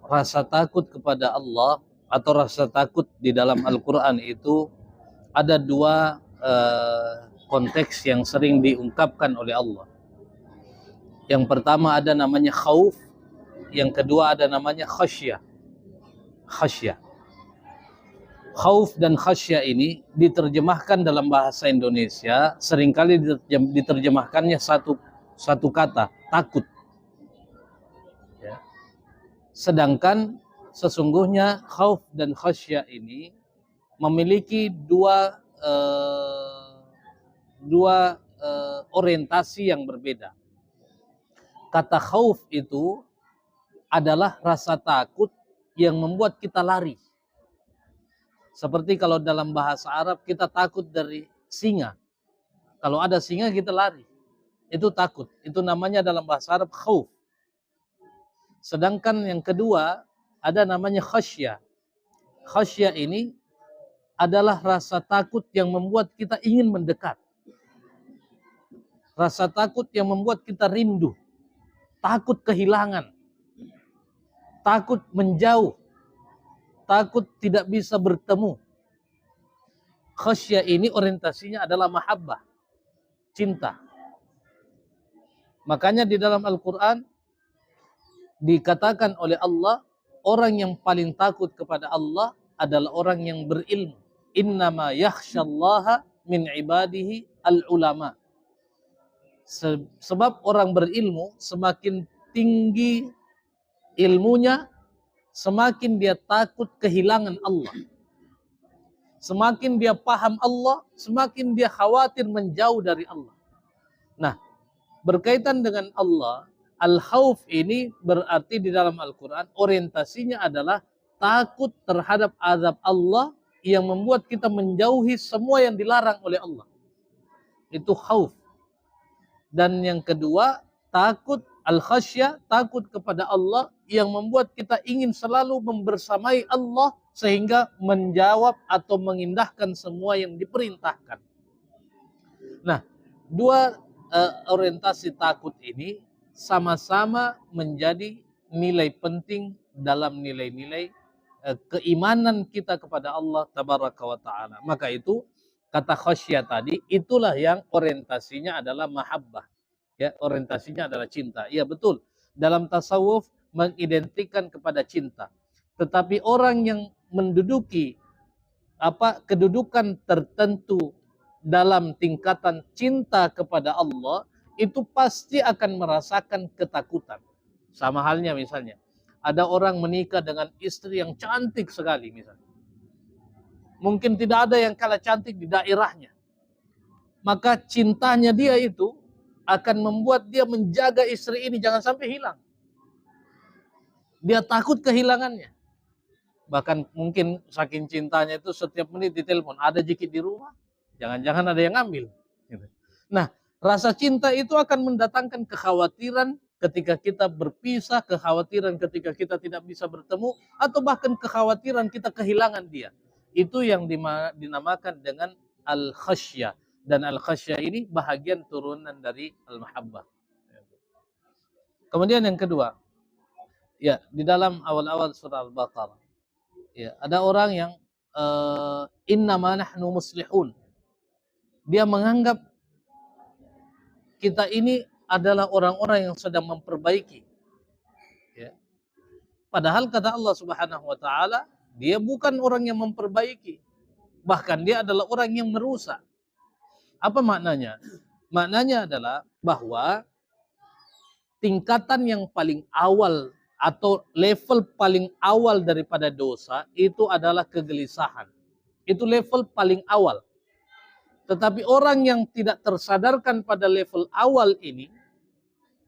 Rasa takut kepada Allah atau rasa takut di dalam Al-Quran itu ada dua konteks yang sering diungkapkan oleh Allah. Yang pertama ada namanya khauf, yang kedua ada namanya khasyah. Khasyah. Khauf dan khasyah ini diterjemahkan dalam bahasa Indonesia, seringkali diterjemahkannya satu kata, takut. Ya. Sedangkan sesungguhnya khauf dan khasyah ini memiliki dua orientasi yang berbeda. Kata khauf itu adalah rasa takut yang membuat kita lari. Seperti kalau dalam bahasa Arab kita takut dari singa. Kalau ada singa kita lari. Itu takut. Itu namanya dalam bahasa Arab khauf. Sedangkan yang kedua ada namanya khasyah. Khasyah ini adalah rasa takut yang membuat kita ingin mendekat. Rasa takut yang membuat kita rindu. Takut kehilangan. Takut menjauh. Takut tidak bisa bertemu. Khasyah ini orientasinya adalah mahabbah, cinta. Makanya di dalam Al-Quran dikatakan oleh Allah, orang yang paling takut kepada Allah adalah orang yang berilmu. Innama yakhsyallaha min ibadihi al-ulama. Sebab orang berilmu semakin tinggi ilmunya, semakin dia takut kehilangan Allah. Semakin dia paham Allah, semakin dia khawatir menjauh dari Allah. Nah, berkaitan dengan Allah, al-khauf ini berarti di dalam Al-Quran orientasinya adalah takut terhadap azab Allah yang membuat kita menjauhi semua yang dilarang oleh Allah. Itu khauf. Dan yang kedua, takut al-khasyah, takut kepada Allah yang membuat kita ingin selalu membersamai Allah sehingga menjawab atau mengindahkan semua yang diperintahkan. Nah, dua orientasi takut ini sama-sama menjadi nilai penting dalam nilai-nilai keimanan kita kepada Allah Tabaraka wa Ta'ala. Maka itu kata khasyah tadi itulah yang orientasinya adalah mahabbah. Ya, orientasinya adalah cinta. Iya betul. Dalam tasawuf mengidentikan kepada cinta. Tetapi orang yang menduduki kedudukan tertentu dalam tingkatan cinta kepada Allah itu pasti akan merasakan ketakutan. Sama halnya misalnya ada orang menikah dengan istri yang cantik sekali misalnya. Mungkin tidak ada yang kalah cantik di daerahnya. Maka cintanya dia itu akan membuat dia menjaga istri ini jangan sampai hilang. Dia takut kehilangannya. Bahkan mungkin saking cintanya itu setiap menit ditelepon, ada jikit di rumah, jangan-jangan ada yang ngambil. Nah, rasa cinta itu akan mendatangkan kekhawatiran ketika kita berpisah, kekhawatiran ketika kita tidak bisa bertemu, atau bahkan kekhawatiran kita kehilangan dia. Itu yang dinamakan dengan al-khasyah. Dan al-khasyah ini bahagian turunan dari al-mahabbah. Kemudian yang kedua, ya di dalam awal-awal surah Al-Baqarah, ya ada orang yang innama nahnu muslihun. Dia menganggap kita ini adalah orang-orang yang sedang memperbaiki. Ya. Padahal kata Allah Subhanahu wa Ta'ala, dia bukan orang yang memperbaiki, bahkan dia adalah orang yang merusak. Apa maknanya? Maknanya adalah bahwa tingkatan yang paling awal atau level paling awal daripada dosa itu adalah kegelisahan. Itu level paling awal. Tetapi orang yang tidak tersadarkan pada level awal ini,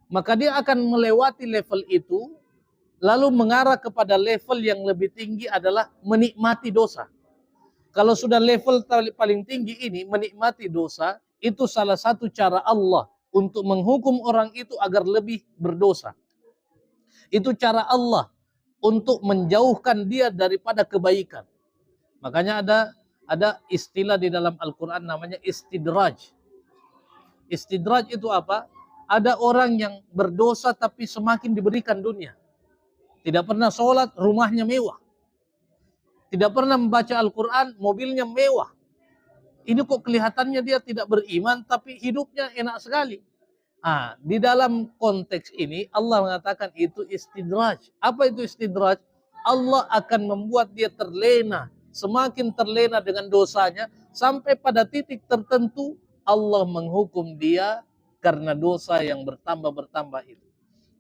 maka dia akan melewati level itu, lalu mengarah kepada level yang lebih tinggi adalah menikmati dosa. Kalau sudah level paling tinggi ini, menikmati dosa, itu salah satu cara Allah untuk menghukum orang itu agar lebih berdosa. Itu cara Allah untuk menjauhkan dia daripada kebaikan. Makanya ada istilah di dalam Al-Quran namanya istidraj. Istidraj itu apa? Ada orang yang berdosa tapi semakin diberikan dunia. Tidak pernah sholat, rumahnya mewah. Tidak pernah membaca Al-Quran, mobilnya mewah. Ini kok kelihatannya dia tidak beriman, tapi hidupnya enak sekali. Di dalam konteks ini Allah mengatakan itu istidraj. Apa itu istidraj? Allah akan membuat dia terlena, semakin terlena dengan dosanya, sampai pada titik tertentu Allah menghukum dia karena dosa yang bertambah-bertambah itu.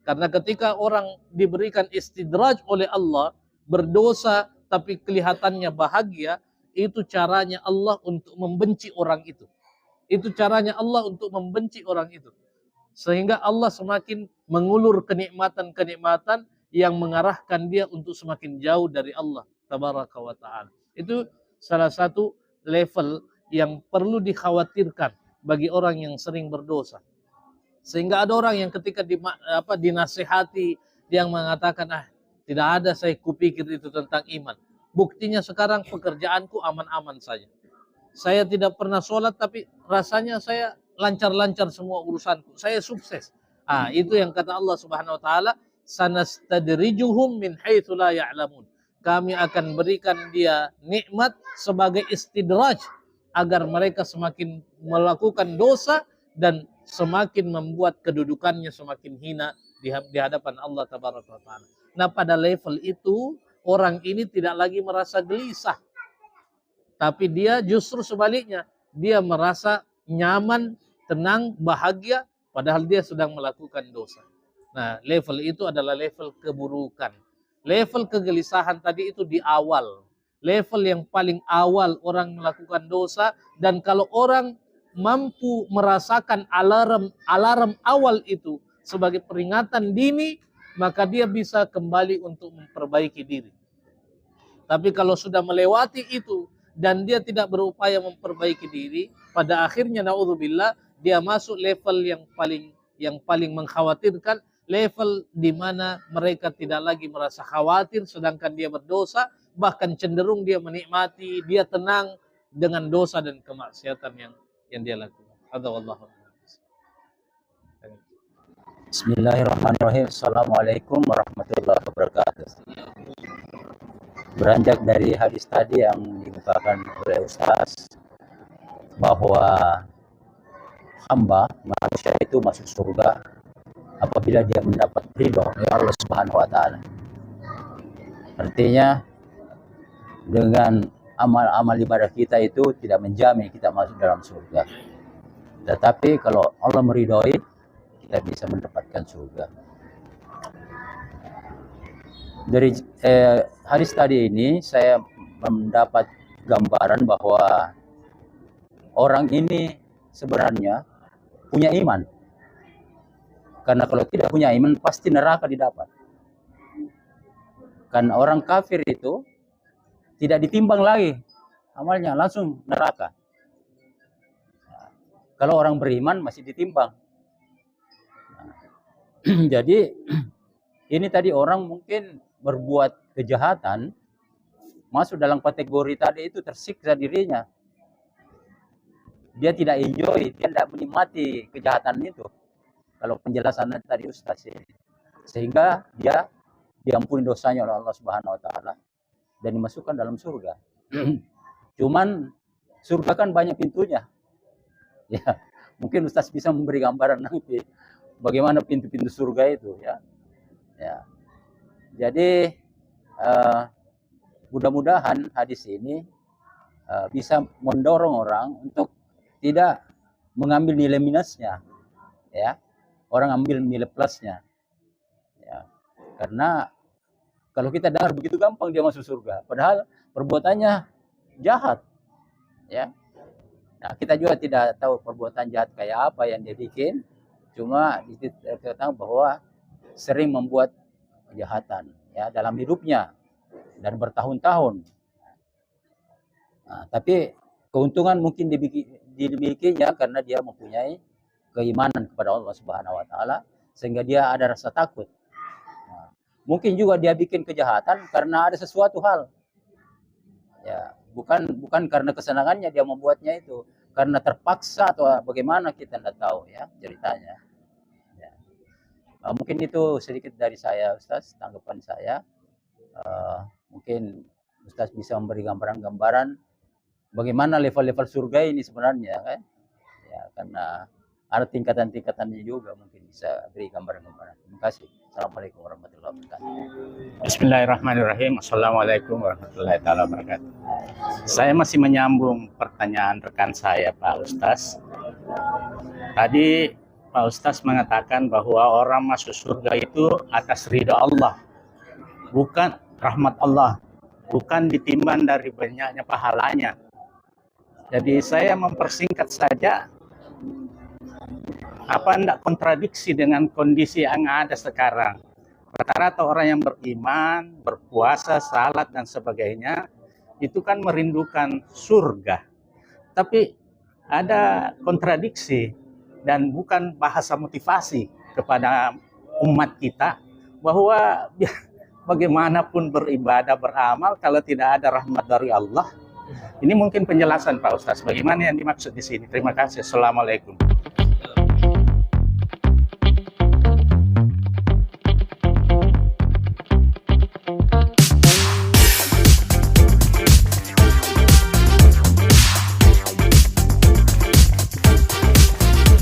Karena ketika orang diberikan istidraj oleh Allah, berdosa tapi kelihatannya bahagia, itu caranya Allah untuk membenci orang itu. Itu caranya Allah untuk membenci orang itu. Sehingga Allah semakin mengulur kenikmatan-kenikmatan yang mengarahkan dia untuk semakin jauh dari Allah tabaraka wa ta'ala. Itu salah satu level yang perlu dikhawatirkan bagi orang yang sering berdosa. Sehingga ada orang yang ketika dinasihati, yang mengatakan, tidak ada saya kupikir itu tentang iman. Buktinya sekarang pekerjaanku aman-aman saja. Saya tidak pernah sholat, tapi rasanya saya lancar-lancar semua urusanku. Saya sukses. Itu yang kata Allah Subhanahu wa taala, sanastadrijuhum min haitsu la ya'lamun. Kami akan berikan dia nikmat sebagai istidraj agar mereka semakin melakukan dosa dan semakin membuat kedudukannya semakin hina di hadapan Allah tabaraka wa taala. Nah, pada level itu orang ini tidak lagi merasa gelisah. Tapi dia justru sebaliknya, dia merasa nyaman, tenang, bahagia, padahal dia sedang melakukan dosa. Nah, level itu adalah level keburukan. Level kegelisahan tadi itu di awal. Level yang paling awal orang melakukan dosa, dan kalau orang mampu merasakan alarm awal itu sebagai peringatan dini, maka dia bisa kembali untuk memperbaiki diri. Tapi kalau sudah melewati itu, dan dia tidak berupaya memperbaiki diri, pada akhirnya naudzubillah dia masuk level yang paling mengkhawatirkan, level di mana mereka tidak lagi merasa khawatir sedangkan dia berdosa, bahkan cenderung dia menikmati, dia tenang dengan dosa dan kemaksiatan yang dia lakukan. Hadza wallahu a'lam. Bismillahirrahmanirrahim. Assalamualaikum warahmatullahi wabarakatuh. Beranjak dari hadis tadi yang dibukakan oleh Ustaz, bahwa hamba manusia itu masuk surga apabila dia mendapat ridho dari Allah Subhanahu wa taala. Artinya dengan amal-amal ibadah kita itu tidak menjamin kita masuk dalam surga. Tetapi kalau Allah meridhoi, kita bisa mendapatkan surga. Dari hadis tadi ini saya mendapat gambaran bahwa orang ini sebenarnya punya iman. Karena kalau tidak punya iman pasti neraka didapat. Karena orang kafir itu tidak ditimbang lagi amalnya, langsung neraka. Kalau orang beriman masih ditimbang. Jadi ini tadi orang mungkin berbuat kejahatan, masuk dalam kategori tadi itu, tersiksa dirinya. Dia tidak enjoy, dia tidak menikmati kejahatan itu. Kalau penjelasannya tadi Ustaz ini. Sehingga dia diampuni dosanya oleh Allah Subhanahu wa taala dan dimasukkan dalam surga. Cuman surga kan banyak pintunya. Ya, mungkin Ustaz bisa memberi gambaran nanti bagaimana pintu-pintu surga itu, ya. Ya. Jadi mudah-mudahan hadis ini bisa mendorong orang untuk tidak mengambil nilai minusnya, ya. Orang ambil nilai plusnya, ya. Karena kalau kita dengar begitu gampang dia masuk surga, padahal perbuatannya jahat, ya. Nah, kita juga tidak tahu perbuatan jahat kayak apa yang dia bikin, cuma kita tahu bahwa sering membuat kejahatan, ya, dalam hidupnya dan bertahun-tahun. Nah, tapi keuntungan mungkin dimilikinya karena dia mempunyai keimanan kepada Allah Subhanahu wa taala sehingga dia ada rasa takut. Nah, mungkin juga dia bikin kejahatan karena ada sesuatu hal. Ya, bukan karena kesenangannya dia membuatnya itu, karena terpaksa atau bagaimana kita tidak tahu, ya, ceritanya. Ya. Mungkin itu sedikit dari saya, Ustaz, tanggapan saya. Mungkin Ustaz bisa memberi gambaran-gambaran bagaimana level-level surga ini sebenarnya, kan? Ya, karena ada tingkatan-tingkatannya juga, mungkin bisa beri gambaran-gambaran. Terima kasih. Assalamualaikum warahmatullahi wabarakatuh. Bismillahirrahmanirrahim. Assalamualaikum warahmatullahi wabarakatuh. Saya masih menyambung pertanyaan rekan saya, Pak Ustaz. Tadi Pak Ustaz mengatakan bahwa orang masuk surga itu atas ridha Allah, bukan rahmat Allah, bukan ditimbang dari banyaknya pahalanya. Jadi saya mempersingkat saja, apa tidak kontradiksi dengan kondisi yang ada sekarang? Rata-rata orang yang beriman, berpuasa, salat dan sebagainya, itu kan merindukan surga. Tapi ada kontradiksi dan bukan bahasa motivasi kepada umat kita bahwa bagaimanapun beribadah, beramal, kalau tidak ada rahmat dari Allah. Ini mungkin penjelasan Pak Ustaz, bagaimana yang dimaksud di sini. Terima kasih. Assalamualaikum.